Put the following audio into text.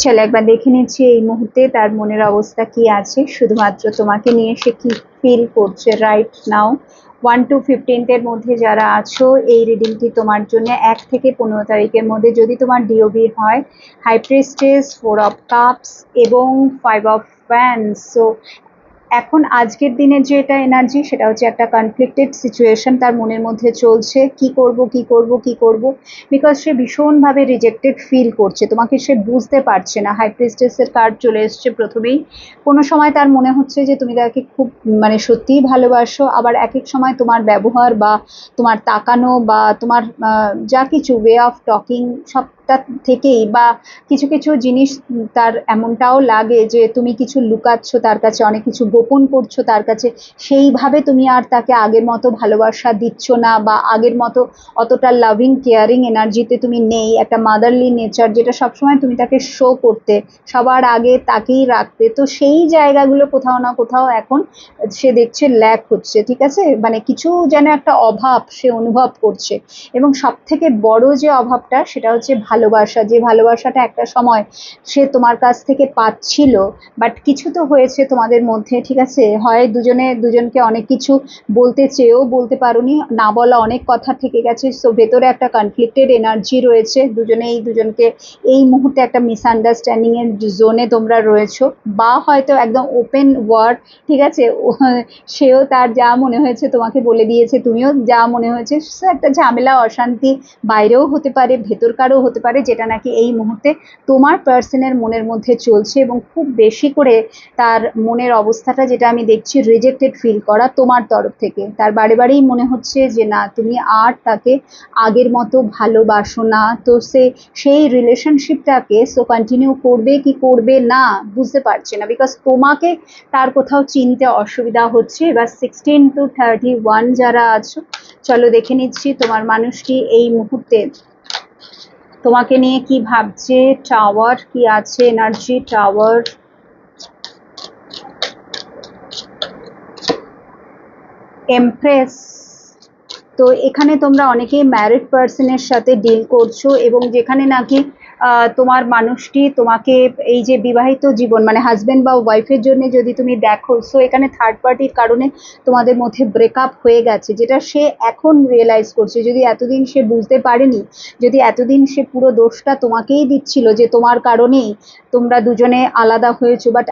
চলো একবার দেখে নিচ্ছি এই মুহূর্তে তার মনের অবস্থা কি আছে, শুধুমাত্র তোমাকে নিয়ে সে কি ফিল করছে রাইট নাও। 1 to 15 এর মধ্যে যারা আছো, এই রিডিংটি তোমার জন্য 1 থেকে 15 তারিখের মধ্যে। যদি তোমার ডিওবি হয়, হাই প্রিস্টেস, 4 অফ কাপস এবং 5 অফ ফ্যান্স। সো এখন আজকের দিনের যে এটা এনার্জি, সেটা হচ্ছে একটা কনফ্লিক্টেড সিচুয়েশন তার মনের মধ্যে চলছে। কি করব কি করব কি করব, বিকজ সে ভীষণভাবে রিজেক্টেড ফিল করছে, তোমাকে সে বুঝতে পারছে না। হাই প্রিস্টেসের কার্ড চলে এসছে প্রথমেই। কোনো সময় তার মনে হচ্ছে যে তুমি তাকে খুব মানে সত্যিই ভালোবাসো, আবার এক এক সময় তোমার ব্যবহার বা তোমার তাকানো বা তোমার যা কিছু ওয়ে অফ টকিং সবটা থেকেই বা কিছু কিছু জিনিস তার এমনটাও লাগে যে তুমি কিছু লুকাচ্ছ তার কাছে, অনেক কিছু গোপন করছো তার কাছে। সেইভাবে তুমি আর তাকে আগের মতো ভালোবাসা দিচ্ছ না, বা আগের মতো অতটা লাভিং কেয়ারিং এনার্জিতে তুমি নেই। একটা মাদারলি নেচার যেটা সবসময় তুমি তাকে শো করতে, সবার আগে তাকেই রাখতে, তো সেই জায়গাগুলো কোথাও না কোথাও এখন সে দেখছে ল্যাক হচ্ছে। ঠিক আছে, মানে কিছু যেন একটা অভাব সে অনুভব করছে। এবং সব থেকে বড় যে অভাবটা, সেটা হচ্ছে ভালোবাসা। যে ভালোবাসাটা একটা সময় সে তোমার কাছ থেকে পাচ্ছিল, বাট কিছু তো হয়েছে তোমাদের মধ্যে। ঠিক আছে, হয় দুজনে দুজনকে অনেক কিছু বলতে চেয়েও বলতে পারোনি, না বলা অনেক কথা থেকে গেছে। সো ভেতরে একটা কনফ্লিক্টেড এনার্জি রয়েছে, দুজনেই দুজনকে এই মুহূর্তে একটা মিসআন্ডারস্ট্যান্ডিং এর জোনে তোমরা রয়েছো, বা হয়তো একদম ওপেন ওয়ার্ড। ঠিক আছে, সেও তার যা মনে হয়েছে তোমাকে বলে দিয়েছে, তুমিও যা মনে হয়েছে। একটা ঝামেলা অশান্তি বাইরেও হতে পারে, ভেতরকারও হতে পারে, যেটা নাকি এই মুহূর্তে তোমার পার্সনের মনের মধ্যে চলছে। এবং খুব বেশি করে তার মনের অবস্থাটা যেটা আমি দেখছি, রিজেক্টেড ফিল করা তোমার তরফ থেকে। তার বারে বারেই মনে হচ্ছে যে না, তুমি আর তাকে আগের মতো ভালোবাসো না। তো সেই রিলেশনশিপটাকে কন্টিনিউ করবে কি করবে না বুঝতে পারছে না, বিকজ তোমাকে তার কোথাও চিনতে অসুবিধা হচ্ছে। এবার 16 to 31 যারা আছো, চলো দেখে নিচ্ছি তোমার মানুষটি এই মুহূর্তে তোমাকে নিয়ে কি ভাবছে। টাওয়ার কি আছে এনার্জি, টাওয়ার, এমপ্রেস। তো এখানে তোমরা অনেকেই ম্যারিড পার্সনের সাথে ডিল করছো, এবং যেখানে নাকি তোমার মানুষটি তোমাকে এই যে বিবাহিত জীবন মানে হাজব্যান্ড বা ওয়াইফের জন্য যদি তুমি দেখো, সো এখানে থার্ড পার্টির কারণে তোমাদের মধ্যে ব্রেকআপ হয়ে গেছে, যেটা সে এখন রিয়েলাইজ করছে। যদি এতদিন সে বুঝতে পারেনি, যদি এতদিন সে পুরো দোষটা তোমাকেই দিচ্ছিল যে তোমার কারণেই তোমরা দুজনে আলাদা হয়েছো, বাট